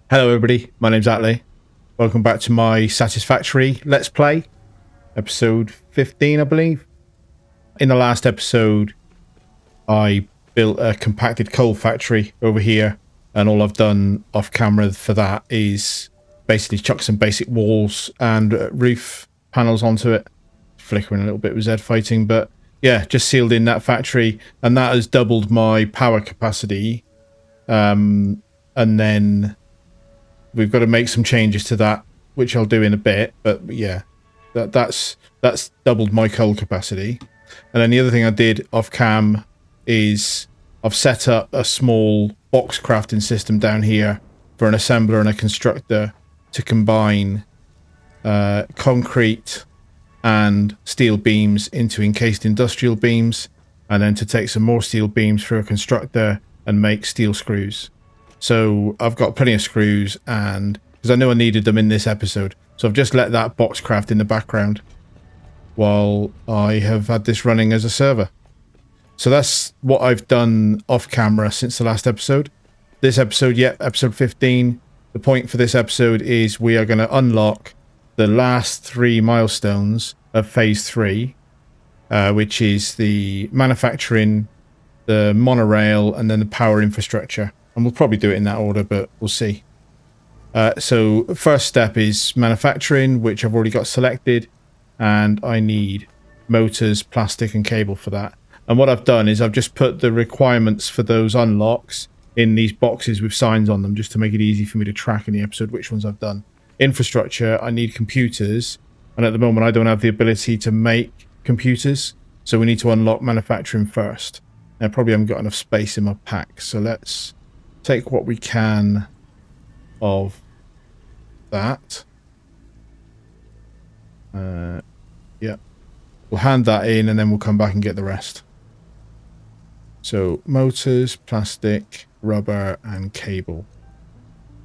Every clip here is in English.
Hello everybody, my name's Atley. Welcome back to my Satisfactory Let's Play, episode 15 I believe. In the last episode I built a compacted coal factory over here, and all I've done off camera for that is basically chuck some basic walls and roof panels onto it. Flickering a little bit with Z fighting, but yeah, just sealed in that factory, and that has doubled my power capacity. And then we've got to make some changes to that, which I'll do in a bit. But yeah, that's doubled my coal capacity. And then the other thing I did off cam is I've set up a small box crafting system down here for an assembler and a constructor to combine concrete and steel beams into encased industrial beams, and then to take some more steel beams through a constructor and make steel screws. So I've got plenty of screws, and because I know I needed them in this episode, so I've just let that box craft in the background while I have had this running as a server. So that's what I've done off camera since the last episode. This episode, episode 15. The point for this episode is we are going to unlock the last 3 milestones of phase 3, which is the manufacturing, the monorail, and then the power infrastructure. And we'll probably do it in that order, but we'll see. So first step is manufacturing, which I've already got selected, and I need motors, plastic, and cable for that. And what I've done is I've just put the requirements for those unlocks in these boxes with signs on them, just to make it easy for me to track in the episode which ones I've done. Infrastructure, I need computers, and at the moment I don't have the ability to make computers, so we need to unlock manufacturing first. I probably haven't got enough space in my pack, so let's take what we can of that. Yeah, we'll hand that in and then we'll come back and get the rest. So motors, plastic, rubber, and cable.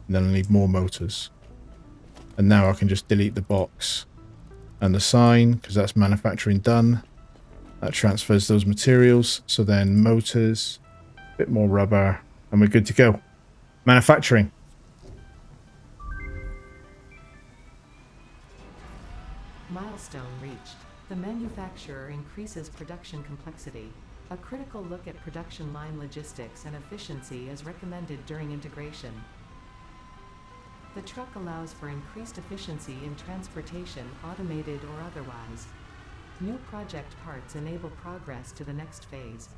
And then I need more motors. And now I can just delete the box and the sign, because that's manufacturing done. That transfers those materials. So then motors, a bit more rubber, and we're good to go. Manufacturing. Milestone reached. The manufacturer increases production complexity. A critical look at production line logistics and efficiency is recommended during integration. The truck allows for increased efficiency in transportation, automated or otherwise. New project parts enable progress to the next phase.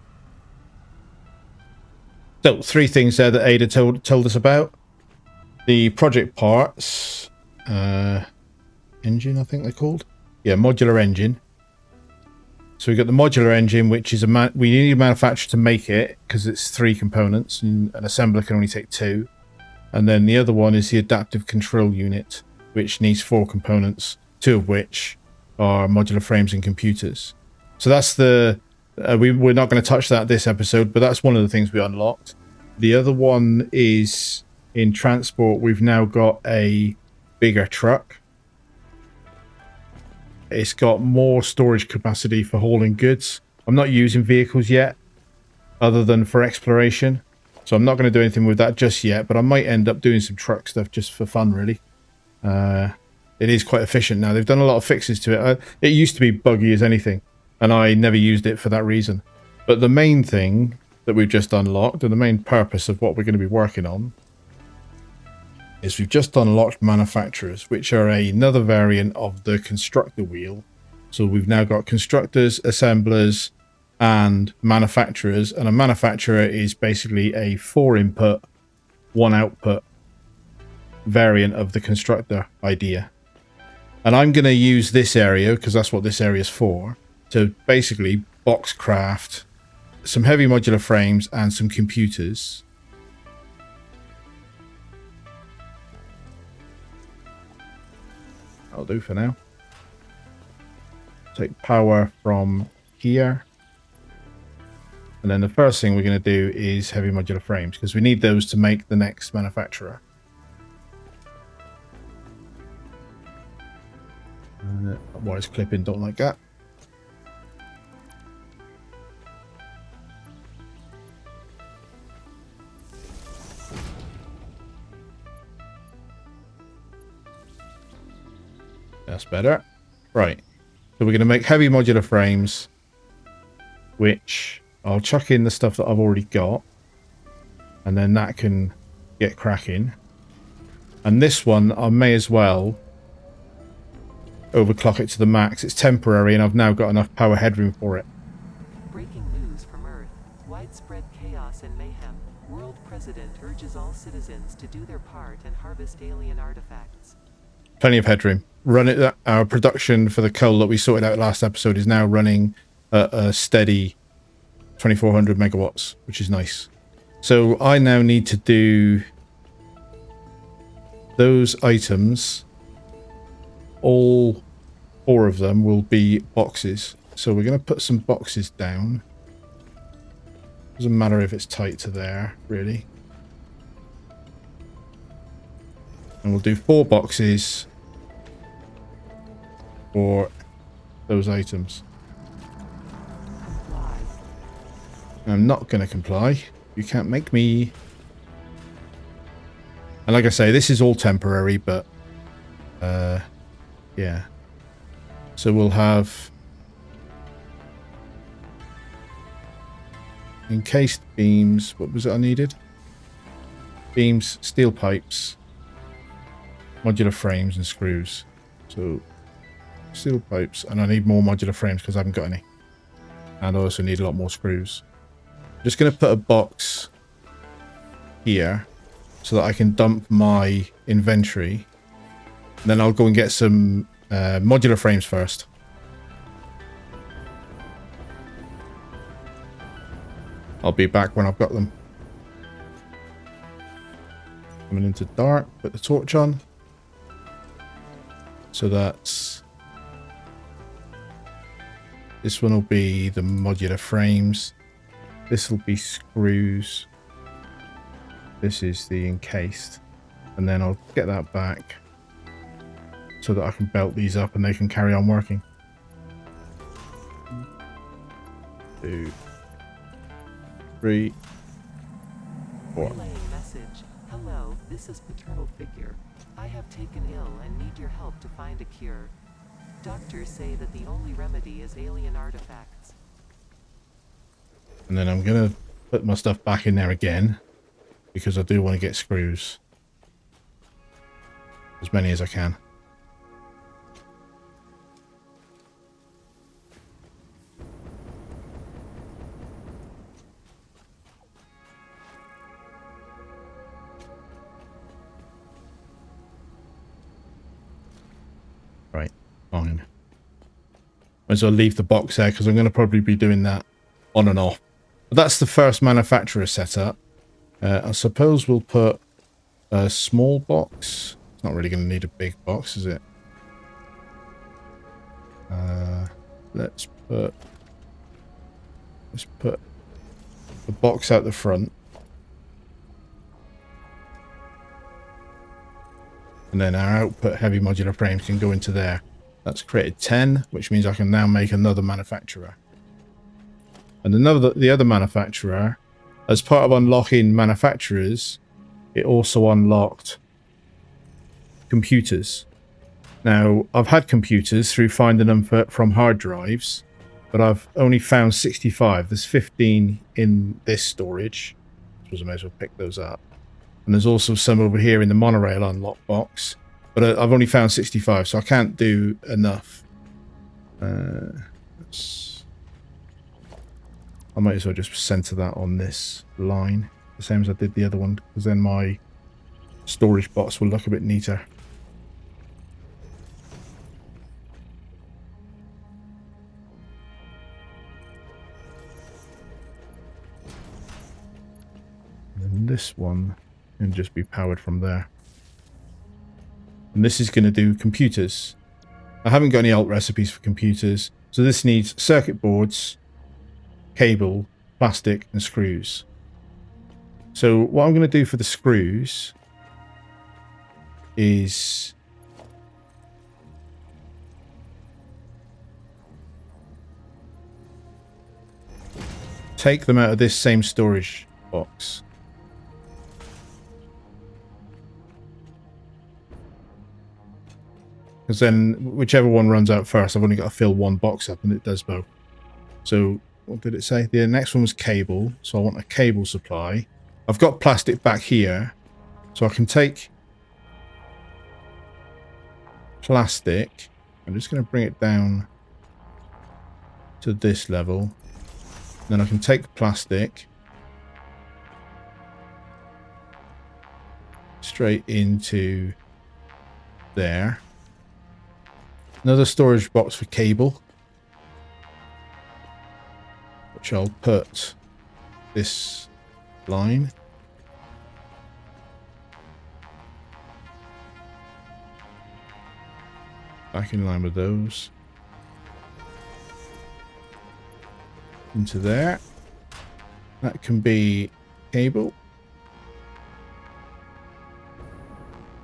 So 3 things there that Ada told us about. The project parts, engine, I think they're called. Yeah, modular engine. So we've got the modular engine, which is we need a manufacturer to make it because it's 3 components, and an assembler can only take 2. And then the other one is the adaptive control unit, which needs 4 components, 2 of which are modular frames and computers. So that's the we're not going to touch that this episode, but that's one of the things we unlocked. The other one is in transport. We've now got a bigger truck. It's got more storage capacity for hauling goods. I'm not using vehicles yet, other than for exploration. So I'm not going to do anything with that just yet, but I might end up doing some truck stuff just for fun, really. It is quite efficient now. They've done a lot of fixes to it. It used to be buggy as anything, and I never used it for that reason. But the main thing that we've just unlocked, and the main purpose of what we're going to be working on, is we've just unlocked manufacturers, which are another variant of the constructor wheel. So we've now got constructors, assemblers, and manufacturers. And a manufacturer is basically a 4 input, 1 output variant of the constructor idea. And I'm going to use this area, because that's what this area is for, to basically box craft some heavy modular frames and some computers. I'll do for now. Take power from here. And then the first thing we're going to do is heavy modular frames, because we need those to make the next manufacturer. Wires clipping, don't like that. That's better. Right. So we're going to make heavy modular frames, which I'll chuck in the stuff that I've already got. And then that can get cracking. And this one, I may as well overclock it to the max. It's temporary, and I've now got enough power headroom for it. Breaking news from Earth. Widespread chaos and mayhem. World President urges all citizens to do their part and harvest alien artifacts. Plenty of headroom. Run it. Our production for the coal that we sorted out last episode is now running at a steady 2400 megawatts, which is nice. So I now need to do those items. All 4 of them will be boxes. So we're going to put some boxes down. Doesn't matter if it's tight to there, really. And we'll do 4 boxes for those items. Comply. I'm not going to comply. You can't make me. And like I say, this is all temporary, but yeah. So we'll have encased beams. What was it I needed? Beams, steel pipes, modular frames, and screws. So steel pipes, and I need more modular frames because I haven't got any. And I also need a lot more screws. I'm just going to put a box here so that I can dump my inventory. And then I'll go and get some modular frames first. I'll be back when I've got them. Coming into dark, put the torch on. So that's... This one will be the modular frames. This will be screws. This is the encased. And then I'll get that back so that I can belt these up and they can carry on working. 2, 3, 4. Relaying message. Hello, this is paternal figure. I have taken ill and need your help to find a cure. Doctors say that the only remedy is alien artifacts. And then I'm going to put my stuff back in there again because I do want to get screws. As many as I can. Right, fine. Might as well leave the box there because I'm going to probably be doing that on and off. But that's the first manufacturer setup. I suppose we'll put a small box. It's not really going to need a big box, is it? Let's put the box out the front. And then our output heavy modular frames can go into there. That's created 10, which means I can now make another manufacturer. And the other manufacturer, as part of unlocking manufacturers, it also unlocked computers. Now, I've had computers through finding them from hard drives, but I've only found 65. There's 15 in this storage. I suppose I may as well pick those up. And there's also some over here in the Monorail unlock box. But I've only found 65, so I can't do enough. I might as well just center that on this line. The same as I did the other one, because then my storage box will look a bit neater. And this one can just be powered from there. And this is going to do computers. I haven't got any alt recipes for computers, so this needs circuit boards, cable, plastic, and screws. So what I'm going to do for the screws is take them out of this same storage box. because then whichever one runs out first, I've only got to fill one box up, and it does both. So what did it say? The next one was cable, so I want a cable supply. I've got plastic back here, so I can take plastic. I'm just going to bring it down to this level. Then I can take plastic straight into there. Another storage box for cable, which I'll put this line. Back in line with those. Into there. That can be cable.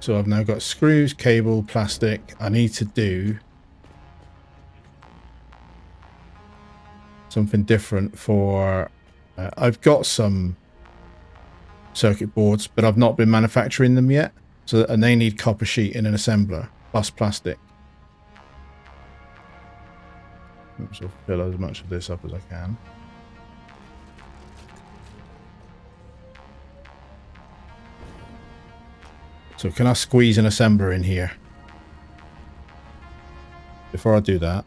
So I've now got screws, cable, plastic. I need to do something different for... I've got some circuit boards, but I've not been manufacturing them yet. So, and they need copper sheet in an assembler, plus plastic. So I'll fill as much of this up as I can. So can I squeeze an assembler in here? Before I do that,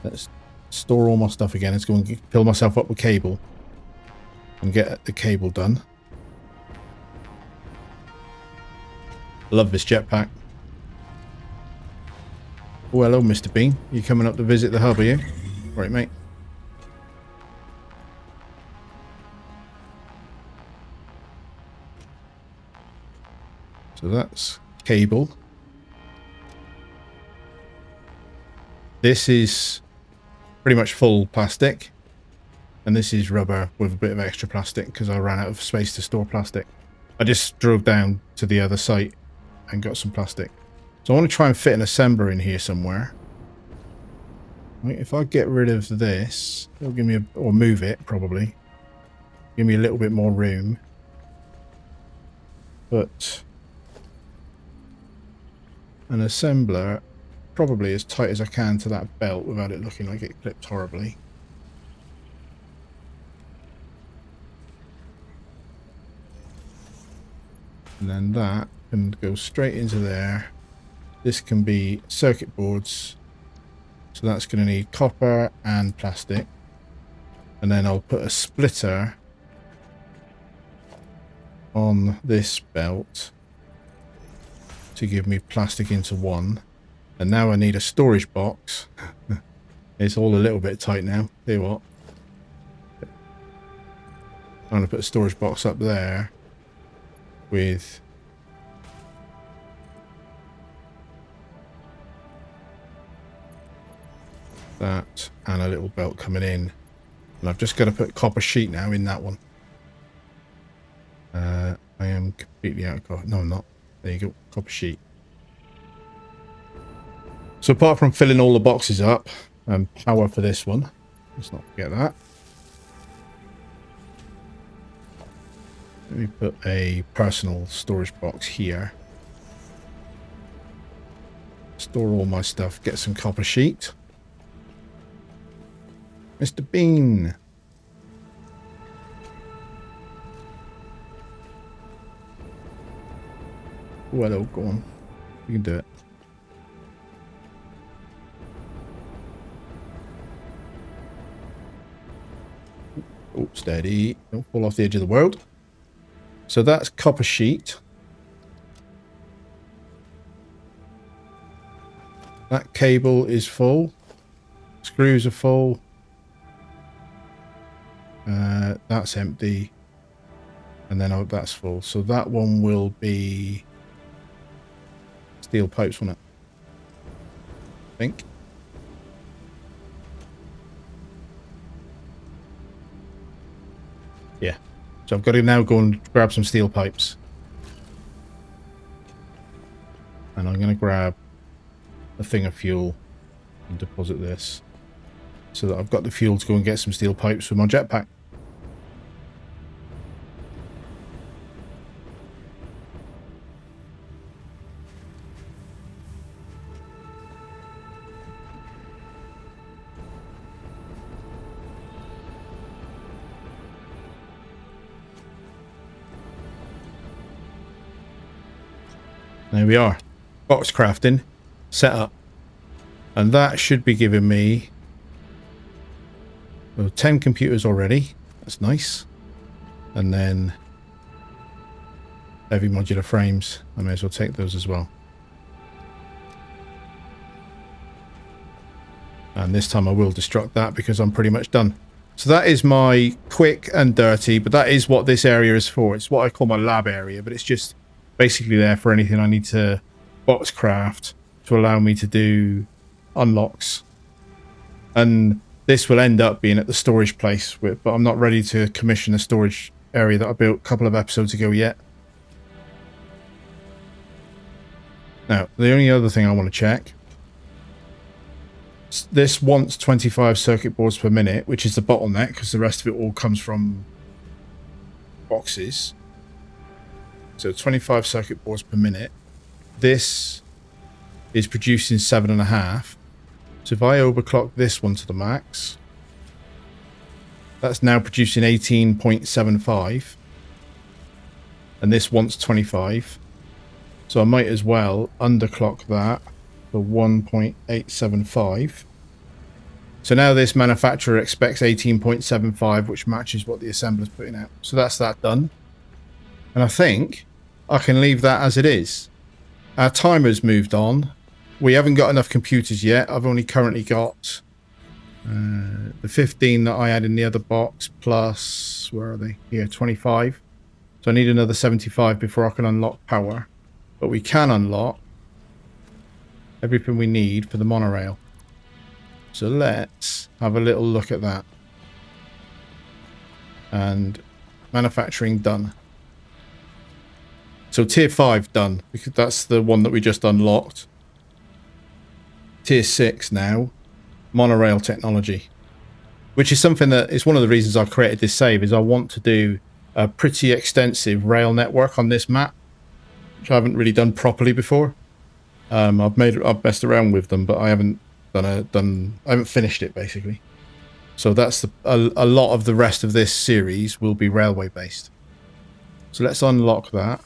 let's store all my stuff again. Let's go and fill myself up with cable and get the cable done. Love this jetpack. Oh, hello, Mr. Bean. You coming up to visit the hub, are you? Right, mate. So that's cable. This is pretty much full plastic. And this is rubber with a bit of extra plastic because I ran out of space to store plastic. I just drove down to the other site and got some plastic. So I want to try and fit an assembler in here somewhere. Right, if I get rid of this, it'll give me a, or move it probably. Give me a little bit more room. But an assembler probably as tight as I can to that belt without it looking like it clipped horribly. And then that can go straight into there. This can be circuit boards. So that's going to need copper and plastic. And then I'll put a splitter on this belt to give me plastic into one. And now I need a storage box. It's all a little bit tight now. Tell you what. I'm going to put a storage box up there with that and a little belt coming in. And I've just got to put copper sheet now in that one. I am completely out of copper. No, I'm not. There you go. Copper sheet. So apart from filling all the boxes up and power for this one, let's not forget that. Let me put a personal storage box here. Store all my stuff. Get some copper sheet. Mr. Bean. Oh, hello. Go on. You can do it. Oh, steady. Don't fall off the edge of the world. So that's copper sheet. That cable is full. Screws are full. That's empty. And then that's full. So that one will be steel pipes, won't it? I think. Yeah. So I've got to now go and grab some steel pipes. And I'm going to grab a thing of fuel and deposit this so that I've got the fuel to go and get some steel pipes for my jetpack. There we are. Box crafting set up. And that should be giving me 10 computers already. That's nice. And then heavy modular frames. I may as well take those as well. And this time I will destruct that because I'm pretty much done. So that is my quick and dirty, but that is what this area is for. It's what I call my lab area, but it's just basically there for anything I need to box craft to allow me to do unlocks. And this will end up being at the storage place, but I'm not ready to commission the storage area that I built a couple of episodes ago yet. Now, the only other thing I want to check, this wants 25 circuit boards per minute, which is the bottleneck because the rest of it all comes from boxes. So 25 circuit boards per minute. This is producing 7.5. So if I overclock this one to the max, that's now producing 18.75. And this wants 25. So I might as well underclock that for 1.875. So now this manufacturer expects 18.75, which matches what the assembler's putting out. So that's that done. And I think I can leave that as it is. Our timer's moved on. We haven't got enough computers yet. I've only currently got the 15 that I had in the other box plus, where are they? Yeah, 25. So I need another 75 before I can unlock power. But we can unlock everything we need for the monorail. So let's have a little look at that. And manufacturing done. So tier 5 done, because that's the one that we just unlocked. Tier 6 now, monorail technology. Which is something that is one of the reasons I created this save, is I want to do a pretty extensive rail network on this map, which I haven't really done properly before. I've messed around with them, but I haven't I haven't finished it basically. So that's a lot of the rest of this series will be railway based. So let's unlock that.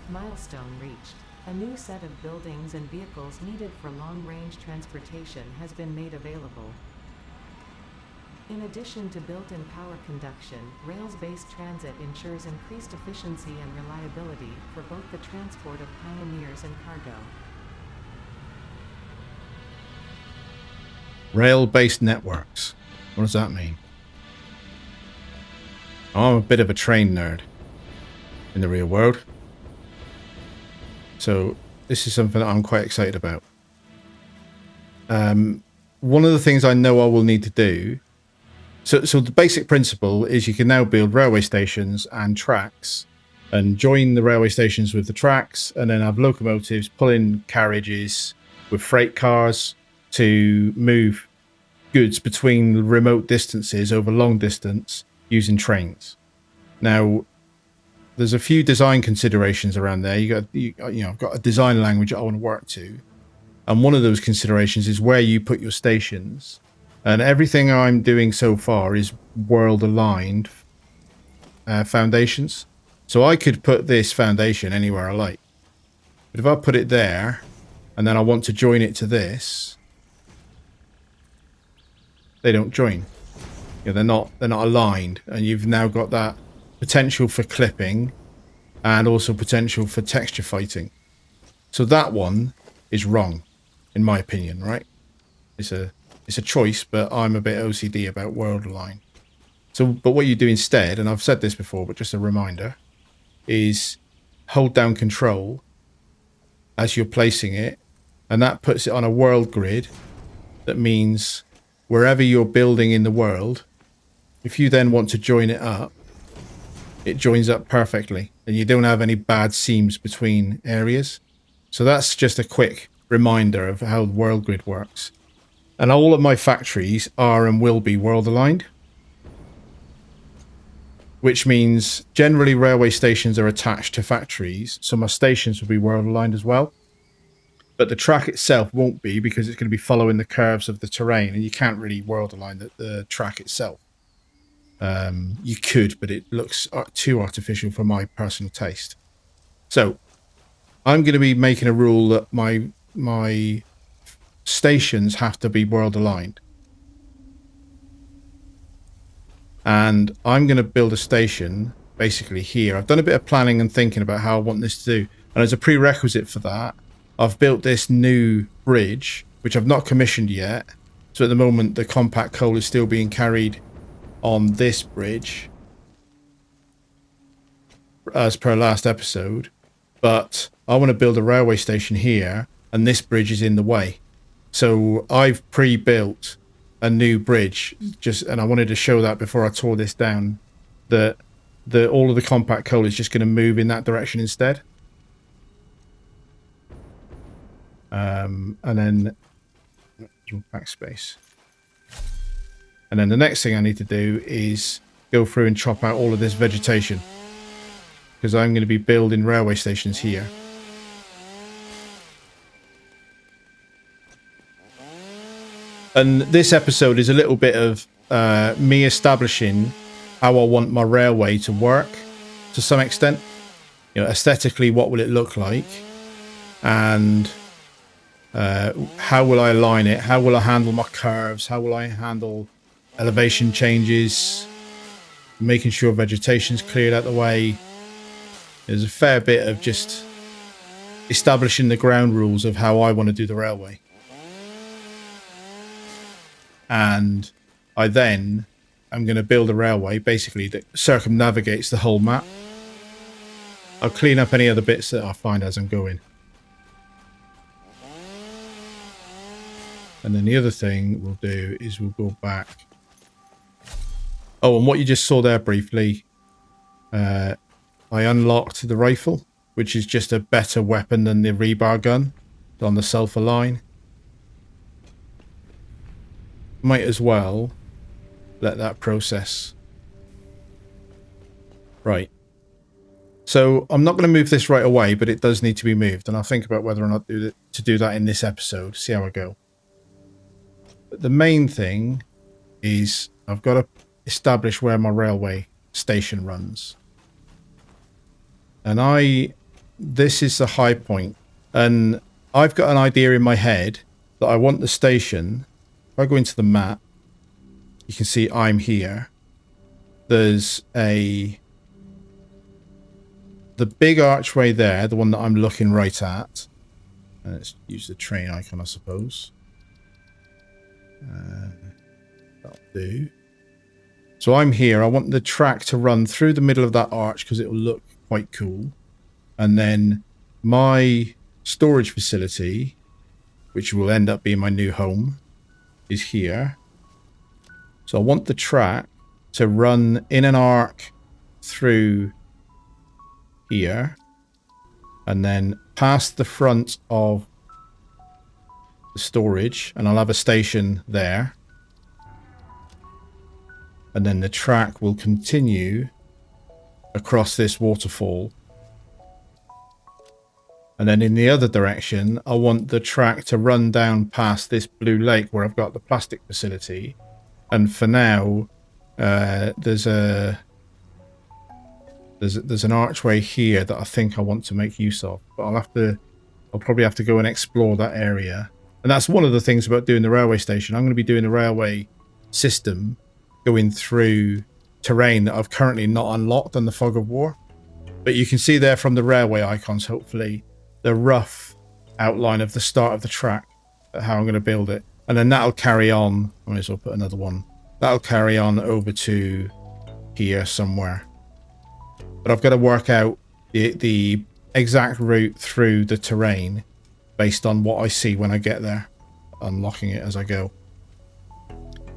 Milestone reached. A new set of buildings and vehicles needed for long-range transportation has been made available. In addition to built-in power conduction, rails-based transit ensures increased efficiency and reliability for both the transport of pioneers and cargo. Rail-based networks. What does that mean? I'm a bit of a train nerd in the real world. So this is something that I'm quite excited about. One of the things I know I will need to do. So the basic principle is you can now build railway stations and tracks and join the railway stations with the tracks and then have locomotives pulling carriages with freight cars to move goods between remote distances over long distance using trains. Now, there's a few design considerations around there. I've got a design language I want to work to. And one of those considerations is where you put your stations. And everything I'm doing so far is world-aligned foundations. So I could put this foundation anywhere I like. But if I put it there, and then I want to join it to this, they don't join. They're not aligned. And you've now got that potential for clipping and also potential for texture fighting. So that one is wrong, in my opinion, right? It's a choice, but I'm a bit OCD about world align. So, but what you do instead, and I've said this before, but just a reminder, is hold down control as you're placing it, and that puts it on a world grid. That means wherever you're building in the world, if you then want to join it up, it joins up perfectly, and you don't have any bad seams between areas. So that's just a quick reminder of how the world grid works. And all of my factories are and will be world aligned, which means generally railway stations are attached to factories, so my stations will be world aligned as well. but the track itself won't be, because it's going to be following the curves of the terrain, and you can't really world align the track itself. You could, but it looks too artificial for my personal taste. So I'm going to be making a rule that my stations have to be world aligned. And I'm going to build a station basically here. I've done a bit of planning and thinking about how I want this to do. And as a prerequisite for that, I've built this new bridge, which I've not commissioned yet. So at the moment, the compact coal is still being carried on this bridge, as per last episode. But I want to build a railway station here, and this bridge is in the way. So I've pre-built a new bridge, and I wanted to show that before I tore this down, that all of the compact coal is just going to move in that direction instead. And then backspace. And then the next thing I need to do is go through and chop out all of this vegetation, because I'm going to be building railway stations here. And this episode is a little bit of me establishing how I want my railway to work to some extent. You know, aesthetically, what will it look like? And how will I align it? How will I handle my curves? How will I handle elevation changes? Making sure vegetation's cleared out the way. There's a fair bit of just establishing the ground rules of how I want to do the railway. And I then am going to build a railway basically that circumnavigates the whole map. I'll clean up any other bits that I find as I'm going. And then the other thing we'll do is we'll go back. Oh, and what you just saw there briefly, I unlocked the rifle, which is just a better weapon than the rebar gun on the sulfur line. Might as well let that process. Right. So I'm not going to move this right away, but it does need to be moved, and I'll think about whether or not to do that in this episode. See how I go. But the main thing is I've got to establish where my railway station runs. And this is the high point. And I've got an idea in my head that I want the station. If I go into the map, you can see I'm here. There's the big archway there, the one that I'm looking right at. Let's use the train icon, I suppose. That'll do. So I'm here. I want the track to run through the middle of that arch because it will look quite cool. And then my storage facility, which will end up being my new home, is here. So I want the track to run in an arc through here and then past the front of the storage, and I'll have a station there. And then the track will continue across this waterfall. And then in the other direction, I want the track to run down past this blue lake where I've got the plastic facility. And for now, there's an archway here that I think I want to make use of. But I'll probably have to go and explore that area. And that's one of the things about doing the railway station. I'm going to be doing the railway system going through terrain that I've currently not unlocked on the Fog of War. But you can see there from the railway icons, hopefully, the rough outline of the start of the track, how I'm going to build it. And then that'll carry on. I might as well put another one. That'll carry on over to here somewhere. But I've got to work out the exact route through the terrain based on what I see when I get there, unlocking it as I go.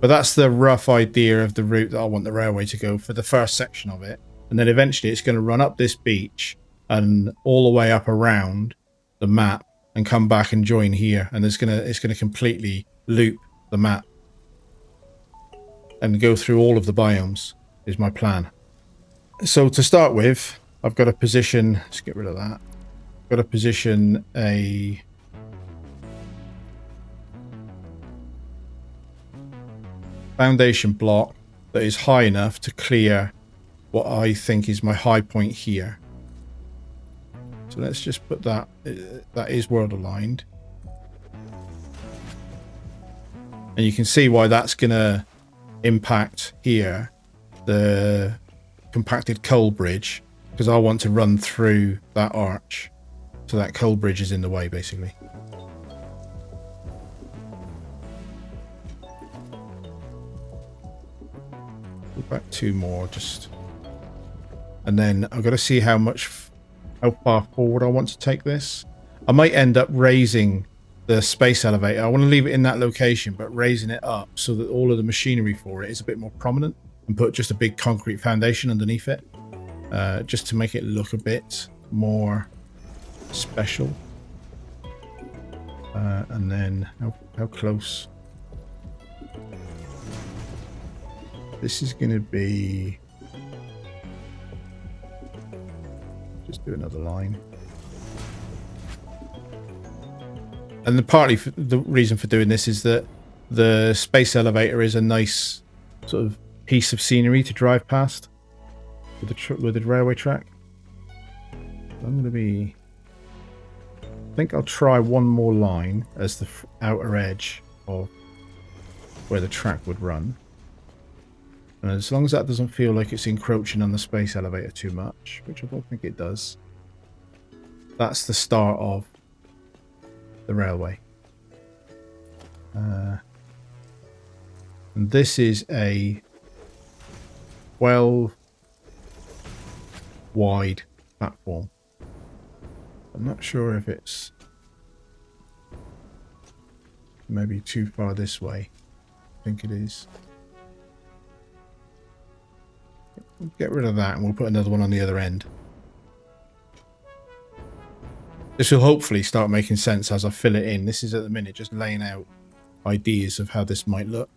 But that's the rough idea of the route that I want the railway to go for the first section of it. And then eventually it's going to run up this beach and all the way up around the map and come back and join here. And it's going to completely loop the map and go through all of the biomes is my plan. So to start with, I've got to position, let's get rid of that. I've got to position a foundation block that is high enough to clear what I think is my high point here. So let's just put that, that is world aligned. And you can see why that's going to impact here, the compacted coal bridge, because I want to run through that arch. So that coal bridge is in the way, basically. Go back 2 more, just... And then I've got to see how far forward I want to take this. I might end up raising the space elevator. I want to leave it in that location, but raising it up so that all of the machinery for it is a bit more prominent, and put just a big concrete foundation underneath it, just to make it look a bit more special. And then how close? This is going to be... Just do another line. And the reason for doing this is that the space elevator is a nice sort of piece of scenery to drive past with the railway track. I'm going to be... I think I'll try one more line as the outer edge of where the track would run. And as long as that doesn't feel like it's encroaching on the space elevator too much, which I don't think it does, that's the start of the railway. And this is a 12 wide platform. I'm not sure if it's maybe too far this way. I think it is. We'll get rid of that and we'll put another one on the other end. This will hopefully start making sense as I fill it in. This is at the minute just laying out ideas of how this might look.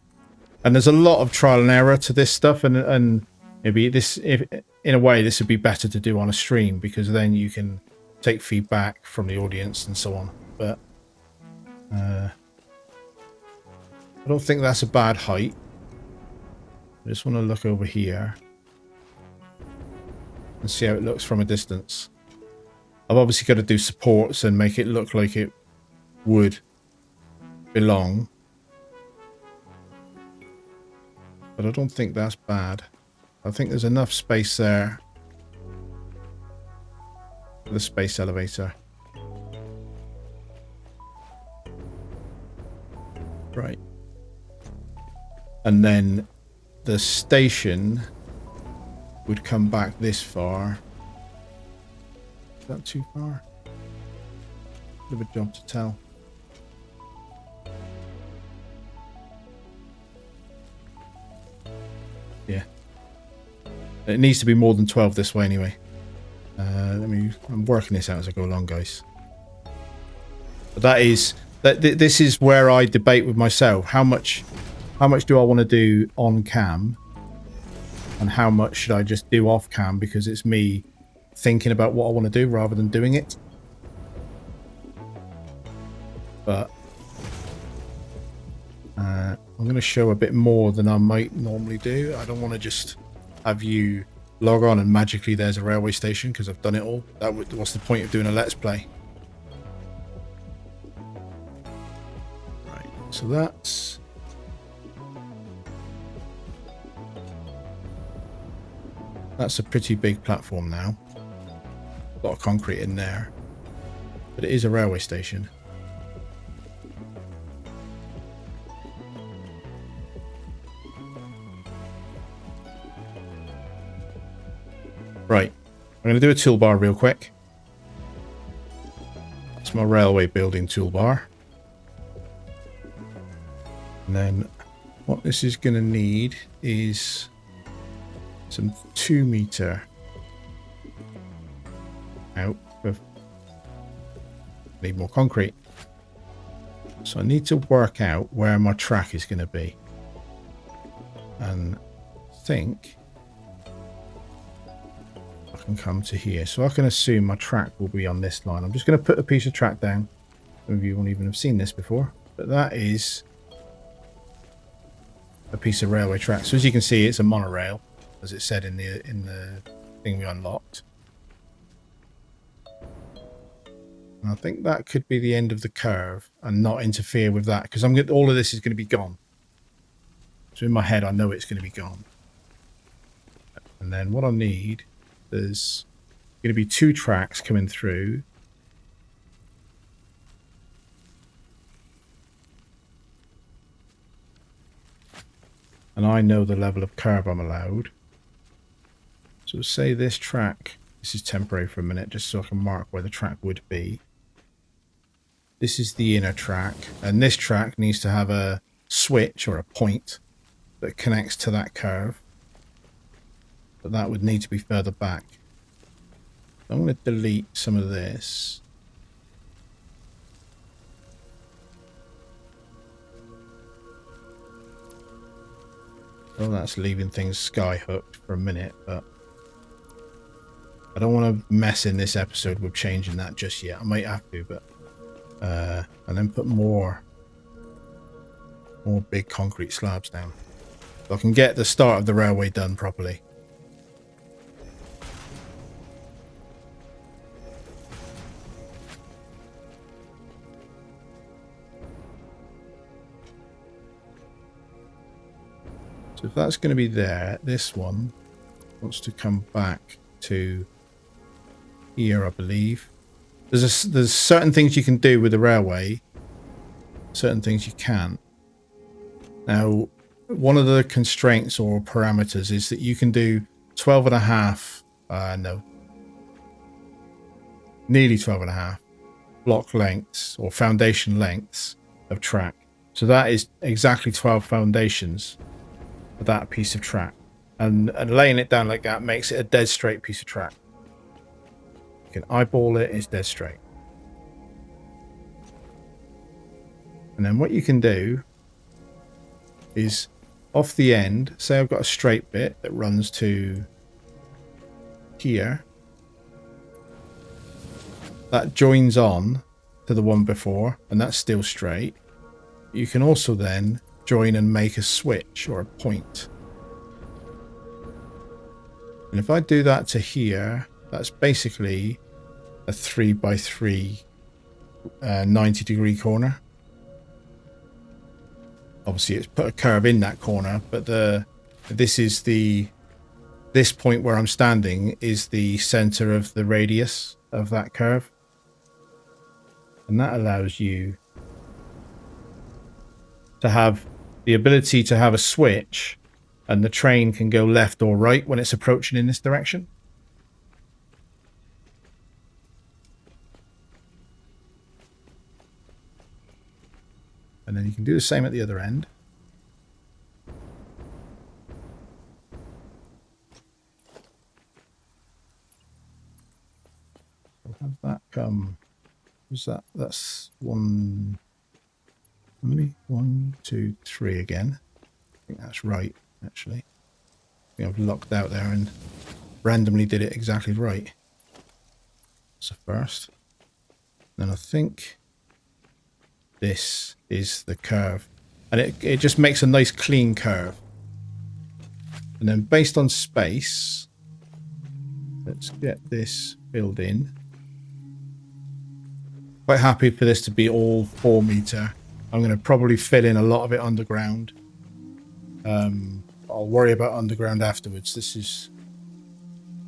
And there's a lot of trial and error to this stuff, and maybe this, if in a way, this would be better to do on a stream, because then you can take feedback from the audience and so on. But I don't think that's a bad height. I just want to look over here and see how it looks from a distance. I've obviously got to do supports and make it look like it would belong. But I don't think that's bad. I think there's enough space there for the space elevator. Right. And then the station would come back this far. Is that too far? Bit of a job to tell. Yeah. It needs to be more than 12 this way anyway. I'm working this out as I go along, guys. But this is where I debate with myself. How much do I want to do on cam? And how much should I just do off cam, because it's me thinking about what I want to do rather than doing it. But I'm going to show a bit more than I might normally do. I don't want to just have you log on and magically there's a railway station, because I've done it all. What's the point of doing a let's play? Right, so that's a pretty big platform now. A lot of concrete in there, but it is a railway station. Right, I'm going to do a toolbar real quick. It's my railway building toolbar. And then what this is going to need is some 2 meter out. Need more concrete. So I need to work out where my track is going to be. And think I can come to here. So I can assume my track will be on this line. I'm just going to put a piece of track down. Some of you won't even have seen this before. But that is a piece of railway track. So as you can see, it's a monorail, as it said in the thing we unlocked. And I think that could be the end of the curve and not interfere with that, because all of this is going to be gone. So in my head, I know it's going to be gone. And then what I need, there's going to be 2 tracks coming through. And I know the level of curve I'm allowed. So say this track, this is temporary for a minute, just so I can mark where the track would be. This is the inner track, and this track needs to have a switch or a point that connects to that curve. But that would need to be further back. I'm going to delete some of this. Well, that's leaving things sky hooked for a minute, but I don't want to mess in this episode with changing that just yet. I might have to, but and then put more big concrete slabs down, so I can get the start of the railway done properly. So if that's going to be there, this one wants to come back to here, I believe. There's certain things you can do with the railway, certain things you can't. Now, one of the constraints or parameters is that you can do 12.5, nearly 12.5 block lengths or foundation lengths of track. So that is exactly 12 foundations for that piece of track. And laying it down like that makes it a dead straight piece of track. You can eyeball it, it's dead straight. And then what you can do is off the end, say I've got a straight bit that runs to here. That joins on to the one before, and that's still straight. You can also then join and make a switch or a point. And if I do that to here, that's basically a 3x3 90-degree corner. Obviously it's put a curve in that corner, but this point where I'm standing is the center of the radius of that curve. And that allows you to have the ability to have a switch, and the train can go left or right when it's approaching in this direction. And then you can do the same at the other end. So have that come. Was that? That's one. How many? 1, 2, 3 again. I think that's right, actually. I think I've locked out there and randomly did it exactly right. That's the first. Then I think this is the curve, and it just makes a nice clean curve. And then based on space, let's get this filled in. Quite happy for this to be all 4 meter. I'm going to probably fill in a lot of it underground. I'll worry about underground afterwards. This is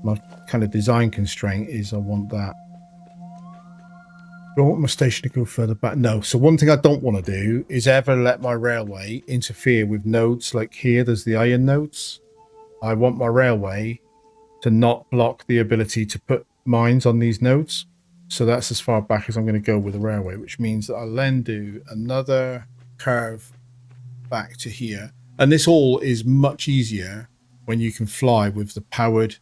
my kind of design constraint, is I want that. Do I want my station to go further back? No. So one thing I don't want to do is ever let my railway interfere with nodes. Like here, there's the iron nodes. I want my railway to not block the ability to put mines on these nodes. So that's as far back as I'm going to go with the railway, which means that I'll then do another curve back to here. And this all is much easier when you can fly with the powered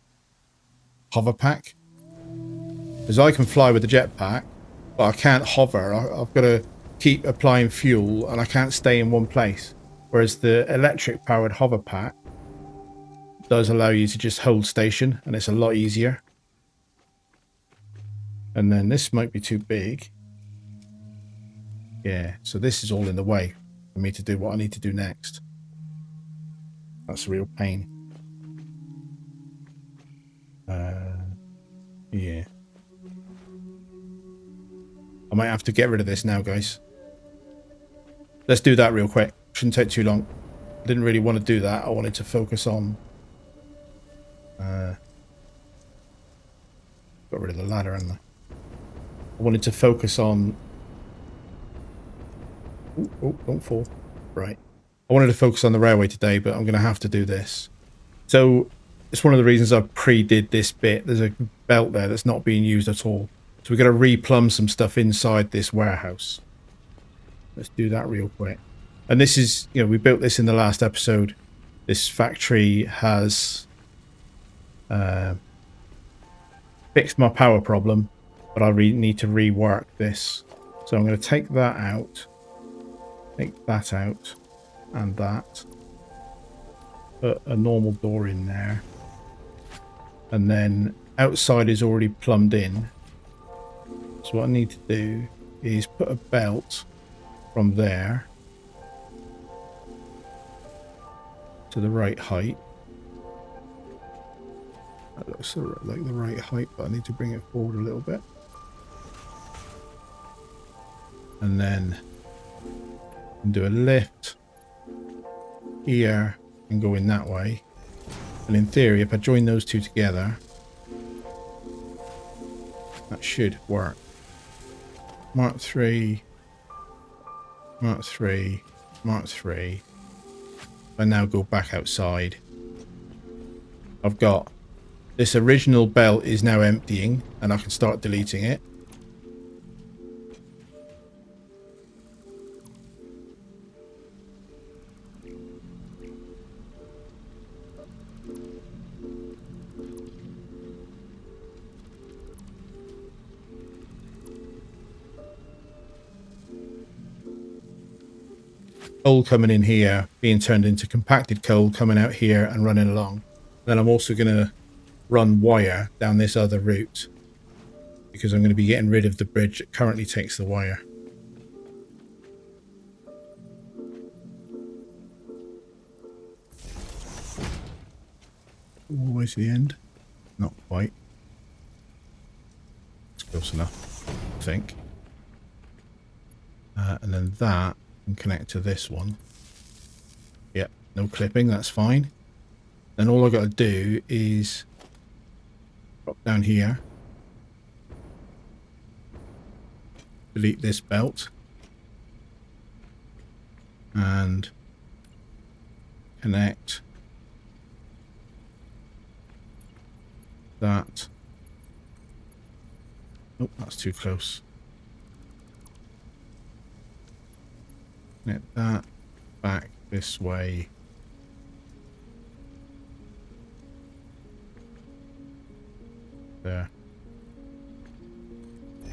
hover pack. Because I can fly with the jetpack, but I can't hover. I've got to keep applying fuel, and I can't stay in one place. Whereas the electric powered hover pack does allow you to just hold station, and it's a lot easier. And then this might be too big. Yeah, so this is all in the way for me to do what I need to do next. That's a real pain. Yeah. I might have to get rid of this now, guys. Let's do that real quick. Shouldn't take too long. I didn't really want to do that. I wanted to focus on... got rid of the ladder, hadn't I? I wanted to focus on... Oh, don't fall. Right. I wanted to focus on the railway today, but I'm going to have to do this. So it's one of the reasons I pre-did this bit. There's a belt there that's not being used at all. So we've got to replumb some stuff inside this warehouse. Let's do that real quick. And this is, you know, we built this in the last episode. This factory has fixed my power problem, but I need to rework this. So I'm going to take that out, and that. Put a normal door in there. And then outside is already plumbed in. So what I need to do is put a belt from there to the right height. That looks like the right height, but I need to bring it forward a little bit. And then do a lift here and go in that way. And in theory, if I join those two together, that should work. Mark 3, Mark 3, Mark 3. I now go back outside. I've got this original belt is now emptying, and I can start deleting it. Coal coming in here, being turned into compacted coal, coming out here and running along. Then I'm also going to run wire down this other route, because I'm going to be getting rid of the bridge that currently takes the wire. All the way to the end? Not quite. It's close enough, I think. And then that can connect to this one. Yep, no clipping, that's fine. Then all I've got to do is drop down here, delete this belt, and connect that. Oh, that's too close. Connect that back this way. There. A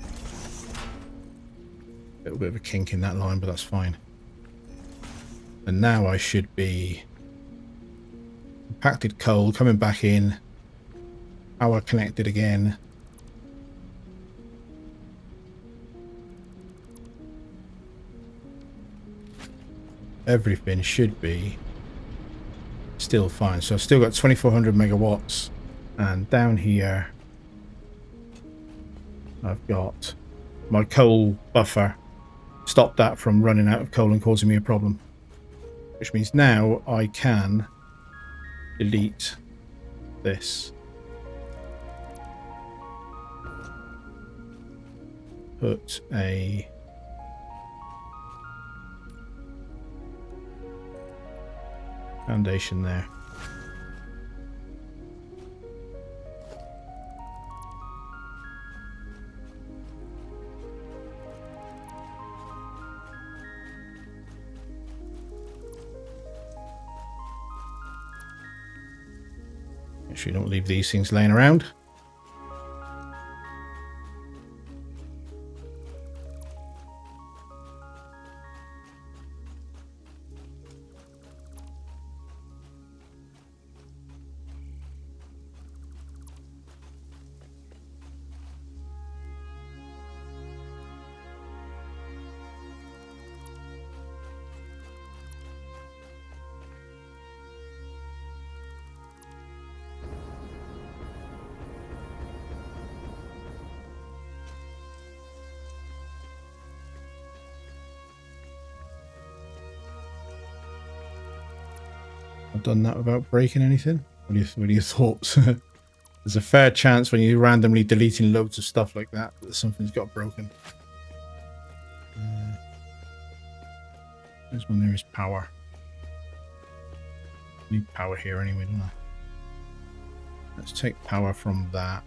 little bit of a kink in that line, but that's fine. And now I should be compacted coal coming back in. Power connected again. Everything should be still fine. So I've still got 2400 megawatts, and down here I've got my coal buffer. Stop that from running out of coal and causing me a problem, which means now I can delete this, put a foundation there. Make sure you don't leave these things laying around. I've done that without breaking anything. What are your thoughts? There's a fair chance when you're randomly deleting loads of stuff like that something's got broken. Where's my nearest power? Need power here anyway, don't I? Let's take power from that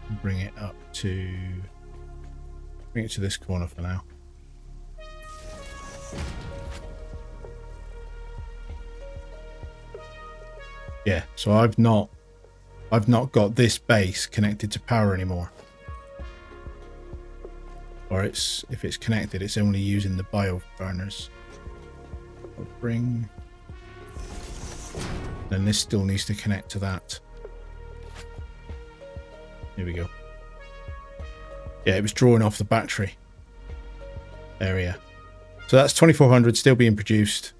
and bring it to this corner for now. Yeah, so I've not got this base connected to power anymore. Or if it's connected, it's only using the bio burners. I'll bring. Then this still needs to connect to that. Here we go. Yeah, it was drawing off the battery area. So that's 2400 still being produced.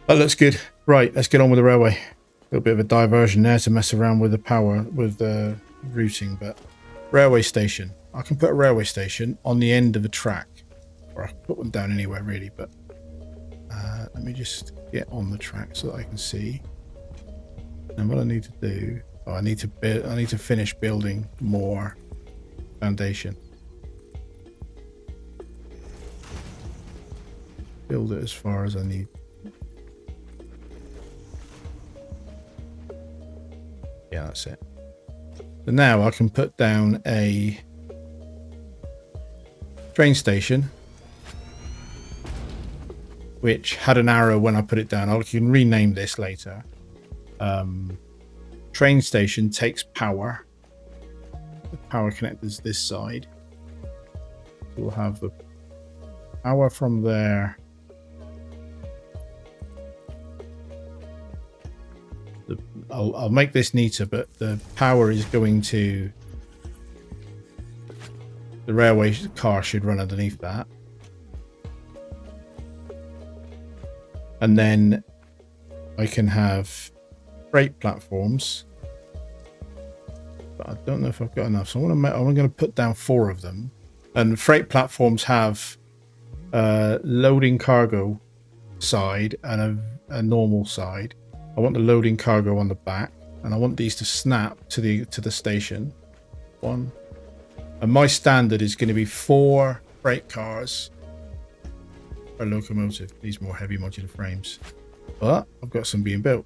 That looks good. Right, let's get on with the railway. A little bit of a diversion there to mess around with the power, with the routing, but railway station. I can put a railway station on the end of a track, or I can put one down anywhere really, but let me just get on the track so that I can see. And what I need to do, I need to finish building more foundation. Build it as far as I need. Yeah, that's it. So now I can put down a train station, which had an arrow when I put it down. I can rename this later. Train station takes power. The power connector's this side. We'll have the power from there. I'll make this neater, but the power is going to... The railway car should run underneath that. And then I can have freight platforms. But I don't know if I've got enough. So I'm going to put down 4 of them. And freight platforms have loading cargo side and a normal side. I want the loading cargo on the back, and I want these to snap to the station. 1. And my standard is going to be 4 freight cars per locomotive. These more heavy modular frames, but I've got some being built.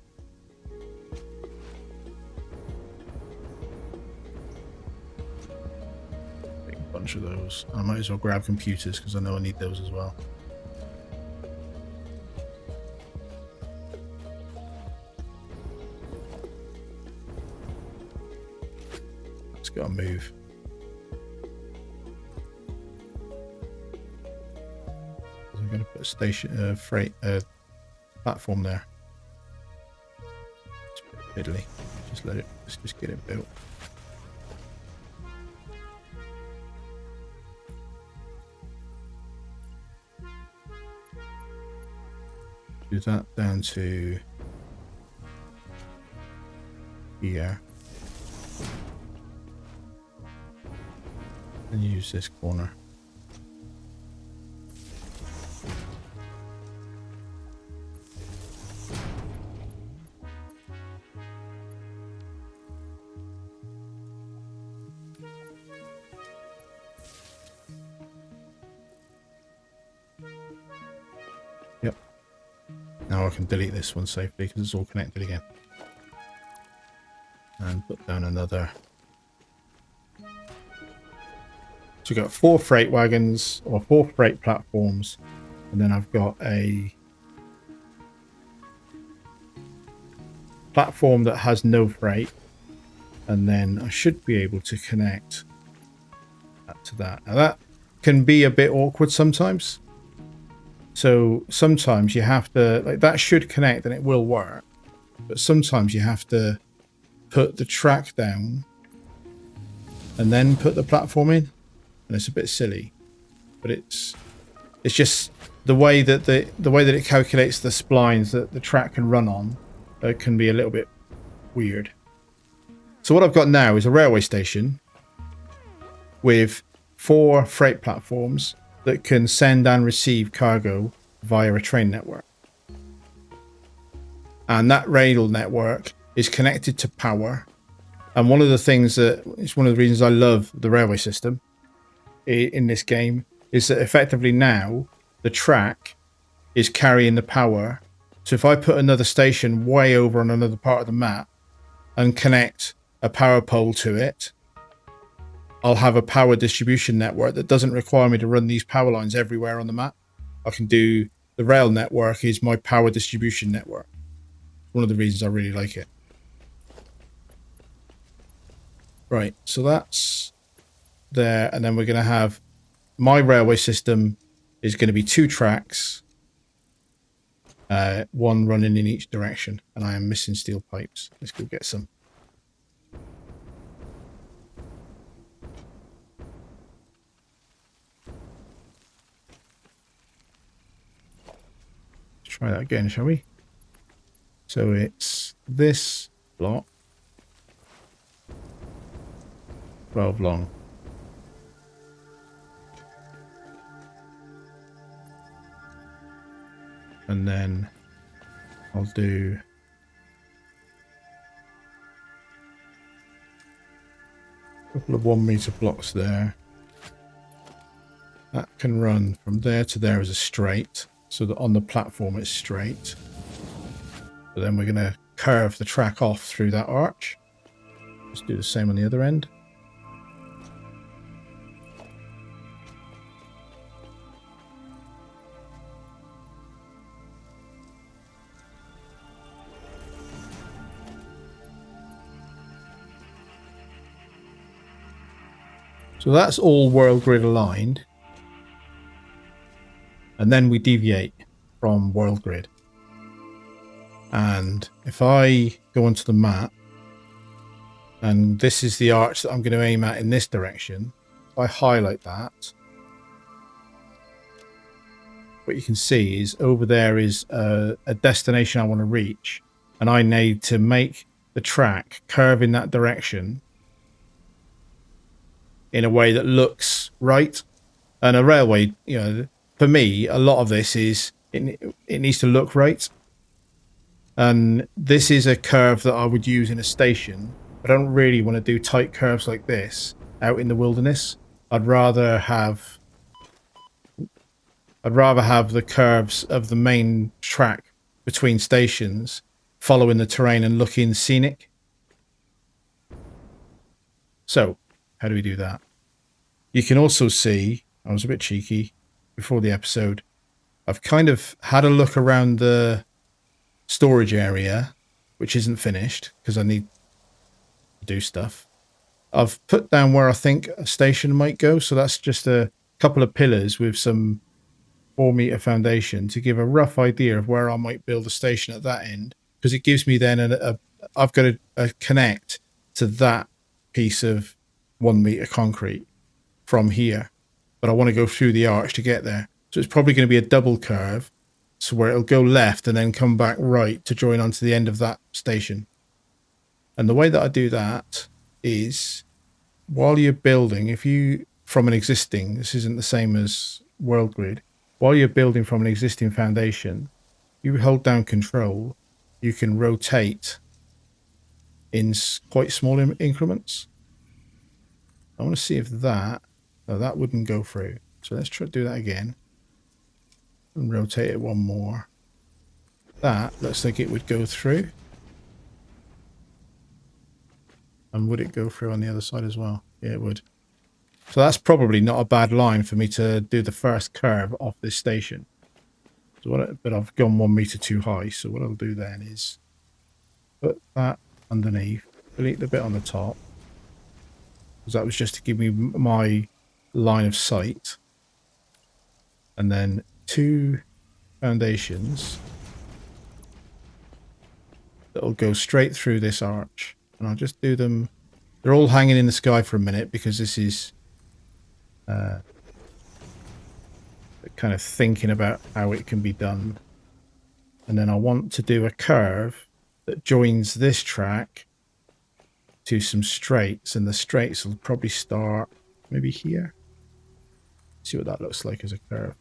Make a bunch of those. I might as well grab computers because I know I need those as well. Gotta move. I'm gonna put a station, freight platform there. It's a bit fiddly. Let's just get it built. Do that down to here. And use this corner. Yep. Now I can delete this one safely because it's all connected again. And put down another. So we've got 4 freight wagons, or 4 freight platforms, and then I've got a platform that has no freight, and then I should be able to connect that to that. Now that can be a bit awkward sometimes. So sometimes you have to, like, that should connect and it will work, but sometimes you have to put the track down and then put the platform in. And it's a bit silly, but it's just the way that it calculates the splines that the track can run on can be a little bit weird. So what I've got now is a railway station with 4 freight platforms that can send and receive cargo via a train network. And that rail network is connected to power. And one of the things that it's one of the reasons I love the railway system in this game is that effectively now the track is carrying the power. So if I put another station way over on another part of the map and connect a power pole to it, I'll have a power distribution network that doesn't require me to run these power lines everywhere on the map. I can do the rail network is my power distribution network. One of the reasons I really like it. Right, so that's there, and then we're going to have my railway system is going to be 2 tracks, one running in each direction, and I am missing steel pipes. Let's go get some. Let's try that again, shall we? So it's this block, 12 long. And then I'll do a couple of 1 meter blocks there. That can run from there to there as a straight, so that on the platform it's straight. But then we're going to curve the track off through that arch. Just do the same on the other end. So that's all world grid aligned. And then we deviate from world grid. And if I go onto the map, and this is the arch that I'm going to aim at in this direction, if I highlight that, what you can see is over there is a destination I want to reach. And I need to make the track curve in that direction in a way that looks right. And a railway, you know, for me, a lot of this is it needs to look right. And this is a curve that I would use in a station. I don't really want to do tight curves like this out in the wilderness. I'd rather have the curves of the main track between stations following the terrain and looking scenic. So, how do we do that? You can also see, I was a bit cheeky before the episode. I've kind of had a look around the storage area, which isn't finished because I need to do stuff. I've put down where I think a station might go. So that's just a couple of pillars with some 4-meter foundation to give a rough idea of where I might build a station at that end. Because it gives me then I've got to connect to that piece of 1-meter concrete from here, but I want to go through the arch to get there. So it's probably going to be a double curve, so where it'll go left and then come back right to join onto the end of that station. And the way that I do that is while you're building, if you from an existing, this isn't the same as world grid, while you're building from an existing foundation, you hold down control, you can rotate in quite small increments. I want to see if that wouldn't go through. So let's try to do that again and rotate it one more. That looks like it would go through. And would it go through on the other side as well? Yeah, it would. So that's probably not a bad line for me to do the first curve off this station. So but I've gone 1 meter too high. So what I'll do then is put that underneath, delete the bit on the top, because that was just to give me my line of sight. And then 2 foundations that'll go straight through this arch. And I'll just do them. They're all hanging in the sky for a minute because this is kind of thinking about how it can be done. And then I want to do a curve that joins this track to some straights, and the straights will probably start maybe here. See what that looks like as a curve.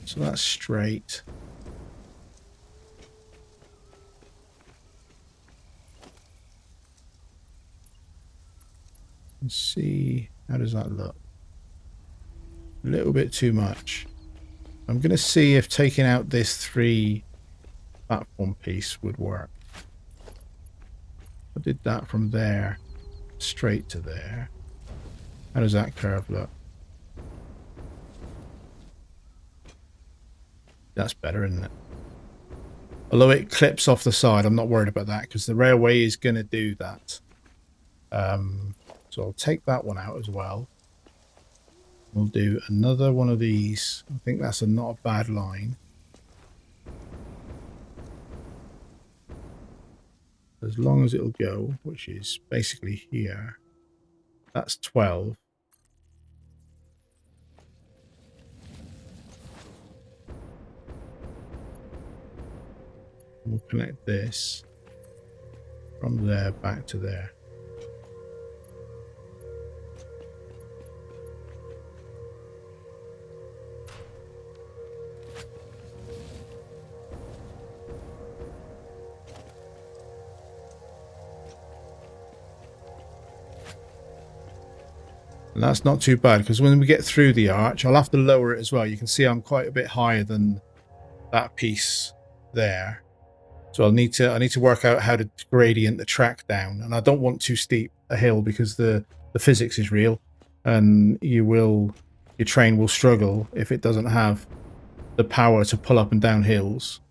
So that's straight. Let's see, how does that look? A little bit too much. I'm going to see if taking out this 3 platform piece would work. I did that from there straight to there. How does that curve look? That's better, isn't it? Although it clips off the side, I'm not worried about that because the railway is going to do that. So I'll take that one out as well. We'll do another one of these. I think that's not a bad line. As long as it'll go, which is basically here. That's 12. We'll connect this from there back to there. And that's not too bad because when we get through the arch, I'll have to lower it as well. You can see I'm quite a bit higher than that piece there. So I need to work out how to gradient the track down. And I don't want too steep a hill because the physics is real. And your train will struggle if it doesn't have the power to pull up and down hills.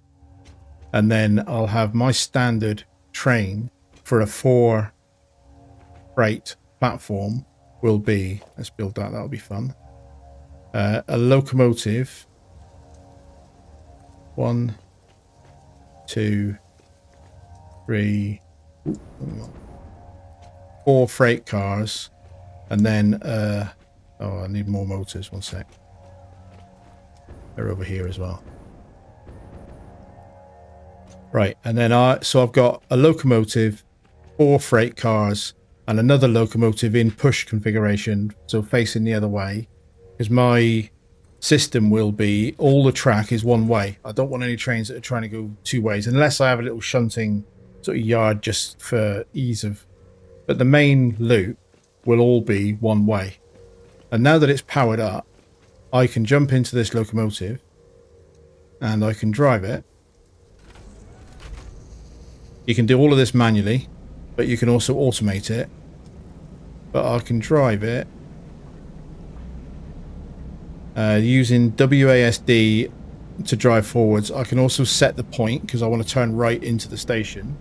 And then I'll have my standard train for a 4 freight platform will be, let's build that, that'll be fun. A locomotive. 1, 2, 3, 4 freight cars, and then oh, I need more motors. 1 sec. They're over here as well. Right, and then so I've got a locomotive, 4 freight cars, and another locomotive in push configuration, so facing the other way, because my system will be all the track is one way. I don't want any trains that are trying to go 2 ways, unless I have a little shunting sort of yard just for ease of. But the main loop will all be 1 way. And now that it's powered up, I can jump into this locomotive and I can drive it. You can do all of this manually, but you can also automate it. But I can drive it using WASD to drive forwards. I can also set the point because I want to turn right into the station.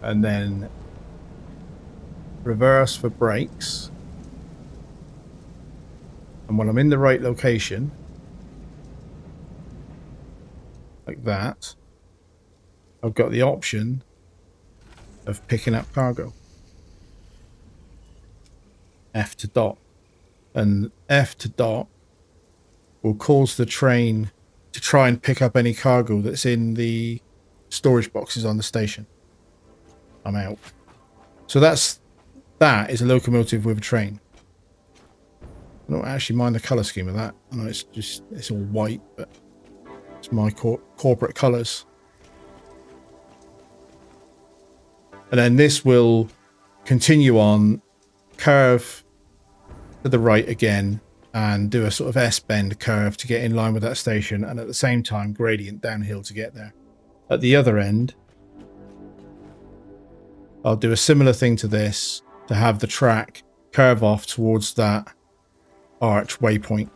And then reverse for brakes. And when I'm in the right location, like that, I've got the option of picking up cargo. F to dock. And F to dock will cause the train to try and pick up any cargo that's in the storage boxes on the station. I'm out. So that is a locomotive with a train. I don't actually mind the colour scheme of that. I know it's all white, but it's my corporate colours. And then this will continue on, curve to the right again, and do a sort of S-bend curve to get in line with that station, and at the same time gradient downhill to get there. At the other end, I'll do a similar thing to this to have the track curve off towards that arch waypoint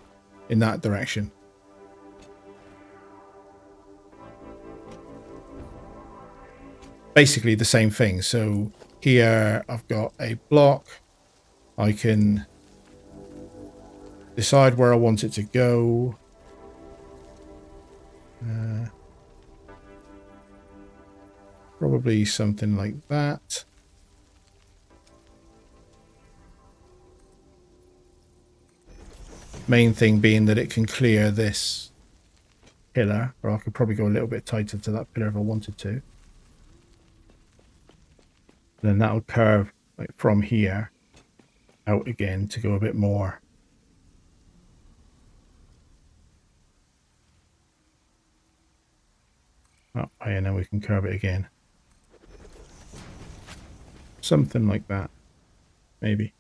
in that direction. Basically the same thing. So here I've got a block. I can decide where I want it to go. Probably something like that. Main thing being that it can clear this pillar, or I could probably go a little bit tighter to that pillar if I wanted to. Then that'll curve like from here out again to go a bit more. Oh, and then we can curve it again. Something like that, maybe.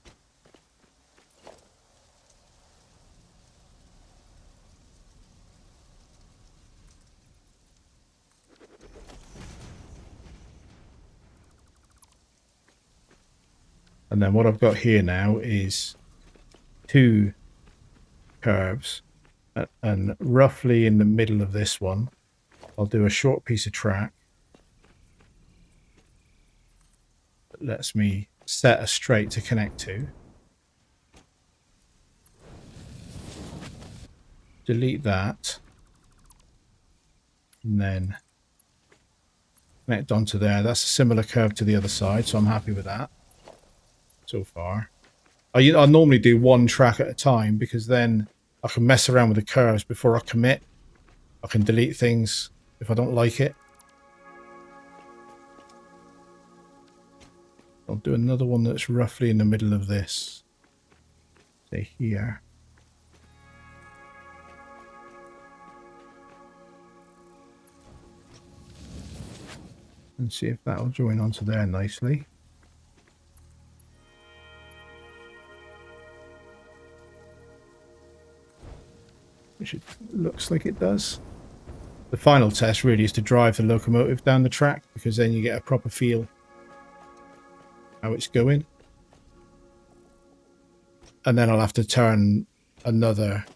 And then what I've got here now is 2 curves, and roughly in the middle of this one, I'll do a short piece of track that lets me set a straight to connect to. Delete that, and then connect onto there. That's a similar curve to the other side, so I'm happy with that so far. I normally do 1 track at a time because then I can mess around with the curves before I commit. I can delete things if I don't like it. I'll do another one that's roughly in the middle of this. Say here. And see if that'll join onto there nicely. Which it looks like it does. The final test really is to drive the locomotive down the track, because then you get a proper feel how it's going. And then I'll have to turn another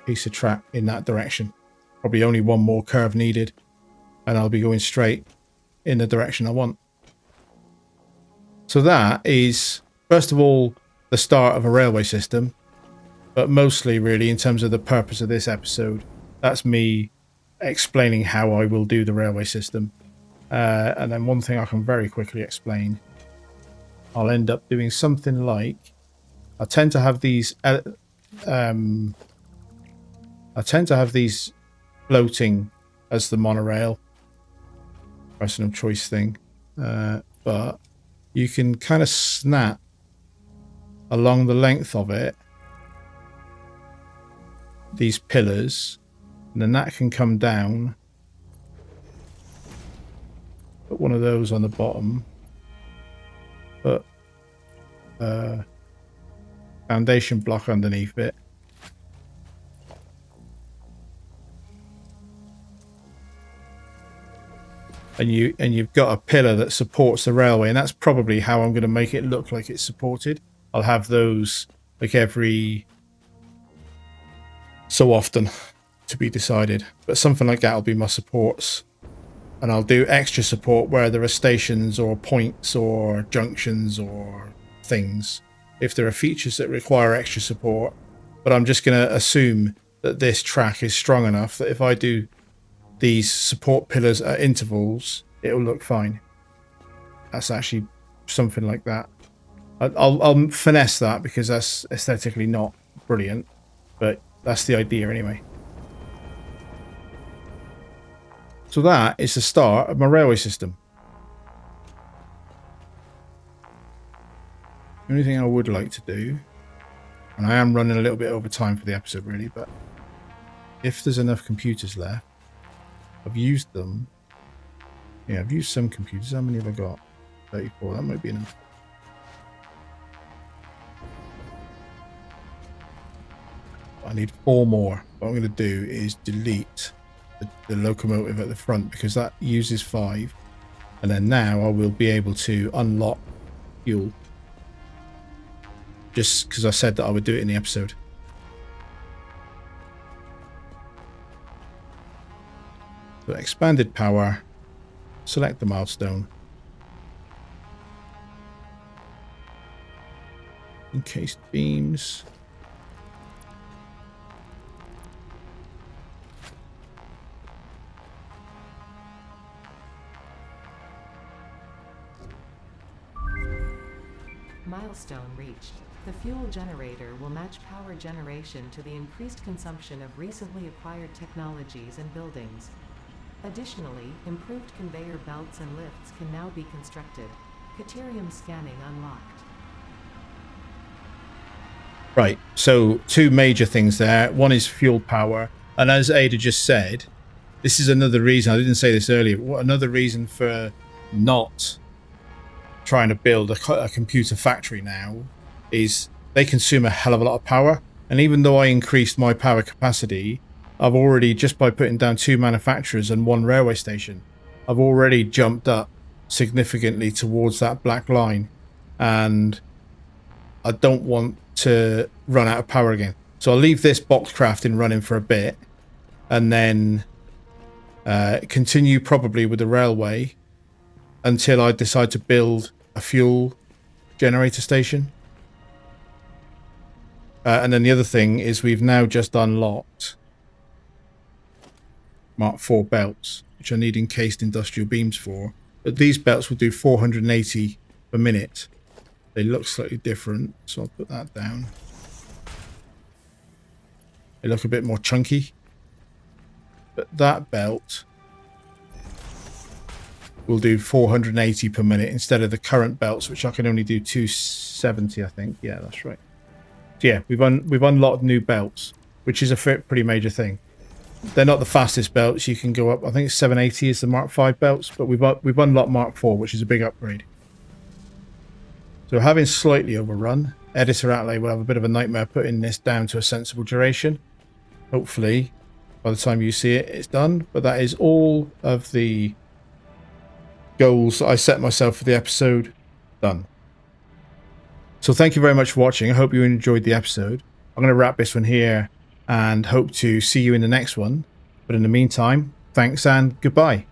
piece of track in that direction. Probably only 1 more curve needed, and I'll be going straight in the direction I want. So that is, first of all, the start of a railway system. But mostly, really, in terms of the purpose of this episode, that's me explaining how I will do the railway system. And then one thing I can very quickly explain, I'll end up doing something like, I tend to have these floating as the monorail, personal choice thing. But you can kind of snap along the length of it these pillars, and then that can come down. Put one of those on the bottom. Put a foundation block underneath it. And you've got a pillar that supports the railway, and that's probably how I'm going to make it look like it's supported. I'll have those like every so often to be decided, but something like that will be my supports, and I'll do extra support where there are stations or points or junctions or things if there are features that require extra support. But I'm just going to assume that this track is strong enough that if I do these support pillars at intervals, it'll look fine. That's actually something like that. I'll finesse that because that's aesthetically not brilliant, but that's the idea anyway. So that is the start of my railway system. The only thing I would like to do, and I am running a little bit over time for the episode really, but if there's enough computers left, I've used them. Yeah, I've used some computers. How many have I got? 34. That might be enough. I need 4 more. What I'm going to do is delete the locomotive at the front because that uses 5. And then now I will be able to unlock fuel. Just because I said that I would do it in the episode. So expanded power. Select the milestone. Encased beams. Milestone reached. The fuel generator will match power generation to the increased consumption of recently acquired technologies and buildings. Additionally, improved conveyor belts and lifts can now be constructed. Caterium scanning unlocked. Right, so 2 major things there. One is fuel power, and as Ada just said, this is another reason, I didn't say this earlier, but another reason for not trying to build a computer factory now is they consume a hell of a lot of power. And even though I increased my power capacity, I've already, just by putting down 2 manufacturers and 1 railway station, I've already jumped up significantly towards that black line. And I don't want to run out of power again. So I'll leave this box crafting running for a bit and then continue probably with the railway until I decide to build a fuel generator station. And then the other thing is we've now just unlocked Mark IV belts, which I need encased industrial beams for. But these belts will do 480 per minute. They look slightly different, so I'll put that down. They look a bit more chunky. But that belt will do 480 per minute instead of the current belts, which I can only do 270, I think. Yeah, that's right. So yeah, we've unlocked new belts, which is a pretty major thing. They're not the fastest belts. You can go up, I think it's 780 is the Mark V belts, but we've unlocked Mark IV, which is a big upgrade. So having slightly overrun, editor outlay will have a bit of a nightmare putting this down to a sensible duration. Hopefully, by the time you see it, it's done. But that is all of the goals that I set myself for the episode done. So thank you very much for watching. I hope you enjoyed the episode. I'm going to wrap this one here and hope to see you in the next one. But in the meantime, thanks and goodbye.